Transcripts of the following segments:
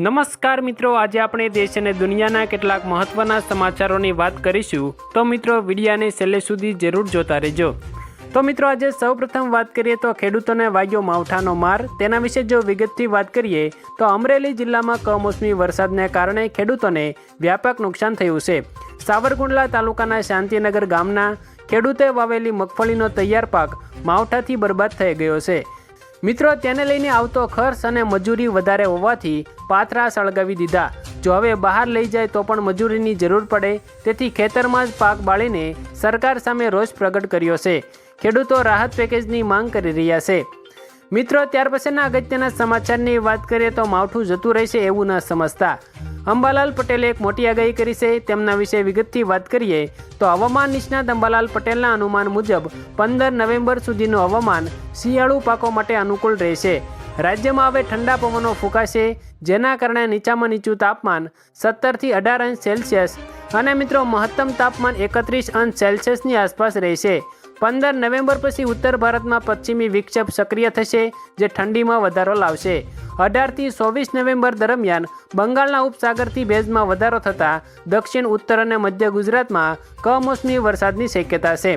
નમસ્કાર મિત્રો, આજે આપણે દેશ અને દુનિયાના કેટલાક મહત્વના સમાચારોની વાત કરીશું, તો મિત્રો વિડીયોને છેલ્લે સુધી જરૂર જોતા રહેજો। તો મિત્રો આજે સૌપ્રથમ વાત કરીએ તો ખેડૂતોને વાગ્યો માવઠાનો માર। તેના વિશે જો વિગતથી વાત કરીએ તો અમરેલી જિલ્લામાં કમોસમી વરસાદને કારણે ખેડૂતોને વ્યાપક નુકસાન થયું છે। સાવરકુંડલા તાલુકાના શાંતિનગર ગામના ખેડૂતે વાવેલી મગફળીનો તૈયાર પાક માવઠાથી બરબાદ થઈ ગયો છે। મિત્રો તેને લઈને આવતો ખર્ચ અને મજૂરી વધારે હોવાથી પાથરા સળગાવી દીધા। જો હવે બહાર લઈ જાય તો પણ મજૂરીની જરૂર પડે, તેથી ખેતરમાં જ પાક બાળીને સરકાર સામે રોષ પ્રગટ કર્યો છે। ખેડૂતો રાહત પેકેજની માંગ કરી રહ્યા છે। મિત્રો ત્યાર પછીના અગત્યના સમાચારની વાત કરીએ તો માવઠું જતું રહેશે એવું ન સમજતા અંબાલાલ પટેલે એક મોટી આગાહી કરી છે। તેમના વિશે વિગતથી વાત કરીએ તો હવામાન નિષ્ણાત અંબાલાલ પટેલના અનુમાન મુજબ 15 નવેમ્બર સુધીનું હવામાન શિયાળુ પાકો માટે અનુકૂળ રહેશે। રાજ્યમાં હવે ઠંડા પવનો ફૂંકાશે, જેના કારણે નીચામાં નીચું તાપમાન 17 થી 18 અંશ સેલ્સિયસ અને મિત્રો મહત્તમ તાપમાન 31 અંશ સેલ્સિયસની આસપાસ રહેશે। 15 નવેમ્બર પછી ઉત્તર ભારતમાં પશ્ચિમી વિક્ષેપ સક્રિય થશે, જે ઠંડીમાં વધારો લાવશે। 18 થી 24 નવેમ્બર દરમિયાન બંગાળના ઉપસાગરથી ભેજમાં વધારો થતાં દક્ષિણ, ઉત્તર અને મધ્ય ગુજરાતમાં કમોસમી વરસાદની શક્યતા છે।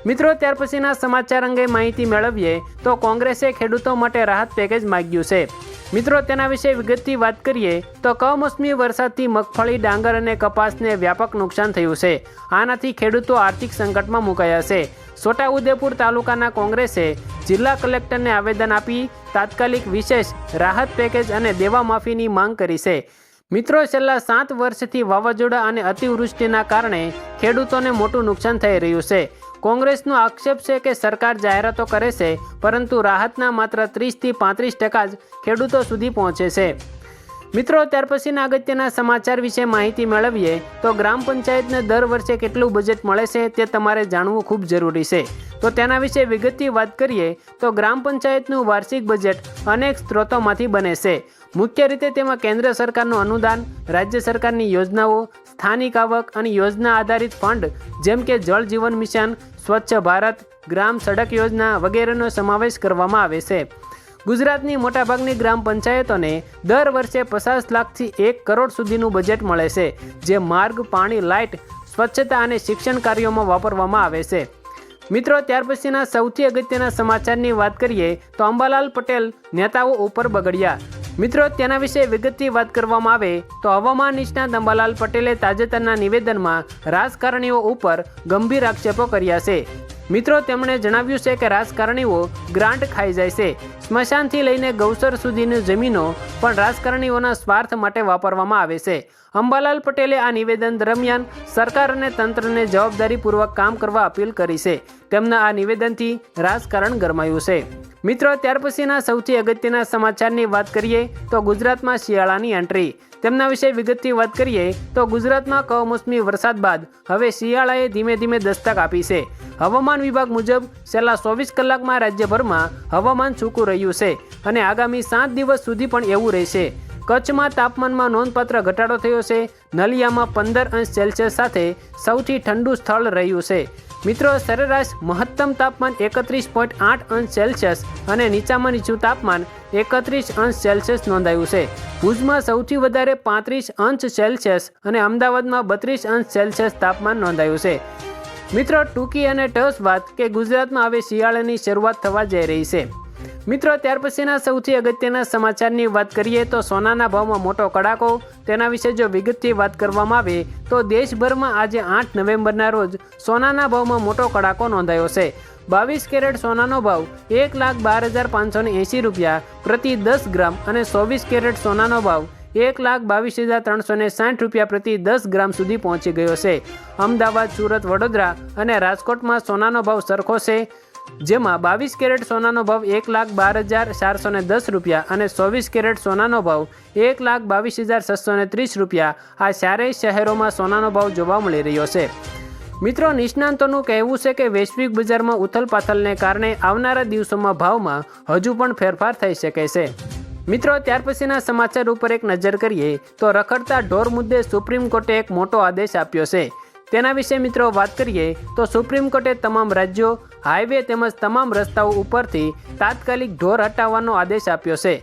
મિત્રો ત્યાર પછીના સમાચાર અંગે માહિતી મેળવીએ તો કોંગ્રેસે ખેડૂતો માટે રાહત પેકેજ માગ્યું છે। મિત્રો તેના વિશે વિગતથી વાત કરીએ તો કમોસમી વરસાદથી મગફળી, ડાંગર અને કપાસને વ્યાપક નુકસાન થયું છે। આનાથી ખેડૂતો આર્થિક સંકટમાં મુકાયા છે। છોટાઉદેપુર તાલુકાના કોંગ્રેસે જિલ્લા કલેક્ટરને આવેદન આપી તાત્કાલિક વિશેષ રાહત પેકેજ અને દેવા માફીની માંગ કરી છે। મિત્રો છેલ્લા 7 વર્ષથી વાવાઝોડા અને અતિવૃષ્ટિના કારણે ખેડૂતોને મોટું નુકસાન થઈ રહ્યું છે। કોંગ્રેસનો આક્ષેપ છે કે સરકાર જાહેરાતો કરે છે, પરંતુ રાહતના માત્ર 30 થી 35% જ ખેડૂતો સુધી પહોંચે છે। મિત્રો ત્યાર પછીના અગત્યના સમાચાર વિશે માહિતી મેળવીએ તો ગ્રામ પંચાયતને દર વર્ષે કેટલું બજેટ મળે છે તે તમારે જાણવું ખૂબ જરૂરી છે। તો તેના વિશે વિગતથી વાત કરીએ તો ગ્રામ પંચાયતનું વાર્ષિક બજેટ અનેક સ્ત્રોતોમાંથી બને છે। મુખ્ય રીતે તેમાં કેન્દ્ર સરકારનું અનુદાન, રાજ્ય સરકારની યોજનાઓ, સ્થાનિક આવક અને યોજના આધારિત ફંડ જેમ કે જળ જીવન મિશન, સ્વચ્છ ભારત, ગ્રામ સડક યોજના વગેરેનો સમાવેશ કરવામાં આવે છે। ગુજરાતની મોટાભાગની ગ્રામ પંચાયતોને દર વર્ષે 50 લાખથી 1 કરોડ સુધીનું બજેટ મળે છે, જે માર્ગ, પાણી, લાઇટ, સ્વચ્છતા અને શિક્ષણ કાર્યોમાં વાપરવામાં આવે છે। મિત્રો ત્યાર પછીના સૌથી અગત્યના સમાચારની વાત કરીએ તો અંબાલાલ પટેલ નેતાઓ ઉપર બગડ્યા। મિત્રો તેના વિશે વિગતથી વાત કરવામાં આવે તો હવામાન નિષ્ણાત અંબાલાલ પટેલે તાજેતરના નિવેદનમાં રાજકારણીઓ ઉપર ગંભીર આક્ષેપો કર્યા છે। મિત્રો તેમણે જણાવ્યું છે કે રાજકારણીઓ ગ્રાન્ટ ખાઈ જાય છે। સ્મશાનથી લઈને ગૌસર સુધીની જમીનો પણ રાજકારણીઓના સ્વાર્થ માટે વાપરવામાં આવે છે। અંબાલાલ પટેલે આ નિવેદન દરમિયાન સરકાર અને તંત્રને જવાબદારીપૂર્વક કામ કરવા અપીલ કરી છે। તેમના આ નિવેદનથી રાજકારણ ગરમાયું છે। મિત્રો ત્યાર પછીના સૌથી અગત્યના સમાચારની વાત કરીએ તો ગુજરાતમાં શિયાળાની એન્ટ્રી। તેમના વિશે વિગતથી વાત કરીએ તો ગુજરાતમાં કમોસમી વરસાદ બાદ હવે શિયાળાએ ધીમે ધીમે દસ્તક આપી છે। હવામાન વિભાગ મુજબ છેલ્લા 24 કલાકમાં રાજ્યભરમાં હવામાન સૂકું રહ્યું છે અને આગામી 7 દિવસ સુધી પણ એવું રહેશે। કચ્છમાં તાપમાનમાં નોંધપાત્ર ઘટાડો થયો છે। નલિયામાં 15 અંશ સેલ્સિયસ સાથે સૌથી ઠંડુ સ્થળ રહ્યું છે। મિત્રો સરેરાશ મહત્તમ તાપમાન 31.8 અંશ સેલ્સિયસ અને નીચામાં નીચું તાપમાન 31 અંશ સેલ્સિયસ નોંધાયું છે। ભુજમાં સૌથી વધારે 35 અંશ સેલ્સિયસ અને અમદાવાદમાં 32 અંશ સેલ્સિયસ તાપમાન નોંધાયું છે। મિત્રો ટૂંકી અને ટસ વાત કે ગુજરાતમાં હવે શિયાળાની શરૂઆત થવા જઈ રહી છે। મિત્રો ત્યાર પછીના સૌથી અગત્યના સમાચારની વાત કરીએ તો સોનાના ભાવમાં મોટો કડાકો। તેના વિશે જો વિગતથી વાત કરવામાં આવે તો દેશભરમાં આજે 8 નવેમ્બરના રોજ સોનાના ભાવમાં મોટો કડાકો નોંધાયો છે। 22 કેરેટ સોનાનો ભાવ 1,12,580 રૂપિયા પ્રતિ 10 ગ્રામ અને 24 કેરેટ સોનાનો ભાવ 1,22,360 રૂપિયા પ્રતિ 10 ગ્રામ સુધી પહોંચી ગયો છે। અમદાવાદ, સુરત, વડોદરા અને રાજકોટમાં સોનાનો ભાવ સરખો છે, જેમાં 22 કેરેટ સોનાનો ભાવ 1,12,410 રૂપિયા અને 24 કેરેટ સોનાનો ભાવ 1,22,630 રૂપિયા આ ચારેય શહેરોમાં સોનાનો ભાવ જોવા મળી રહ્યો છે। મિત્રો નિષ્ણાંતોનું કહેવું છે કે વૈશ્વિક બજારમાં ઉથલપાથલને કારણે આવનારા દિવસોમાં ભાવમાં હજુ પણ ફેરફાર થઈ શકે છે। મિત્રો ત્યાર પછીના સમાચાર ઉપર એક નજર કરીએ તો રખડતા ઢોર મુદ્દે સુપ્રીમ કોર્ટે એક મોટો આદેશ આપ્યો છે। તેના વિશે મિત્રો વાત કરીએ તો સુપ્રીમ કોર્ટે તમામ રાજ્યો, હાઈવે તેમજ તમામ રસ્તાઓ ઉપરથી તાત્કાલિક ઢોર હટાવવાનો આદેશ આપ્યો છે।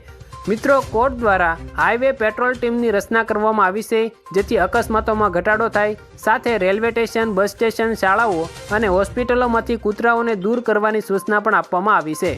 મિત્રો, કોર્ટ દ્વારા હાઈવે પેટ્રોલ ટીમની રચના કરવામાં આવી છે, જેથી અકસ્માતોમાં ઘટાડો થાય, સાથે રેલવે સ્ટેશન, બસ સ્ટેશન, શાળાઓ અને હોસ્પિટલોમાંથી કૂતરાઓને દૂર કરવાની સૂચના પણ આપવામાં આવી છે.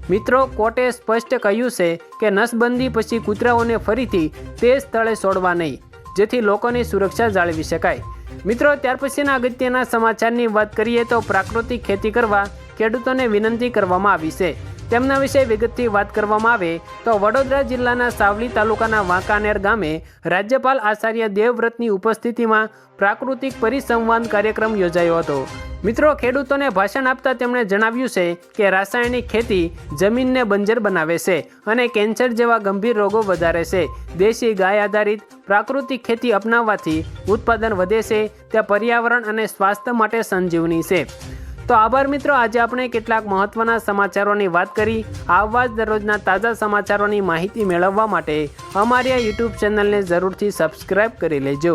મિત્રો, કોર્ટે સ્પષ્ટ કહ્યું છે કે નસબંધી પછી કૂતરાઓને ફરીથી તે સ્થળે છોડવા નહીં, જેથી લોકોની સુરક્ષા જાળવી શકાય. મિત્રો, ત્યાર પછીના અગત્યના સમાચારની વાત કરીએ તો પ્રાકૃતિક ખેતી કરવા ખેડૂતોને વિનંતી કરવામાં આવી છે. તેમના વિશે વિગતથી વાત કરવામાં આવે તો વડોદરા જિલ્લાના સાવલી તાલુકાના વાંકાનેર ગામે રાજ્યપાલ આચાર્ય દેવવ્રતની ઉપસ્થિતિમાં પ્રાકૃતિક પરિસંવાદ કાર્યક્રમ યોજાયો હતો. મિત્રો, ખેડૂતોને ભાષણ આપતા તેમણે જણાવ્યું છે કે રાસાયણિક ખેતી જમીનને બંજર બનાવે છે અને કેન્સર જેવા ગંભીર રોગો વધારે છે. દેશી ગાય આધારિત પ્રાકૃતિક ખેતી અપનાવવાથી ઉત્પાદન વધે છે, તે પર્યાવરણ અને સ્વાસ્થ્ય માટે સંજીવની છે. તો આભાર મિત્રો, આજે આપણે કેટલાક મહત્વના સમાચારોની વાત કરી. આવા જ દરરોજના તાજા સમાચારોની માહિતી મેળવવા માટે અમારી આ યુટ્યુબ ચેનલને જરૂરથી સબસ્ક્રાઈબ કરી લેજો.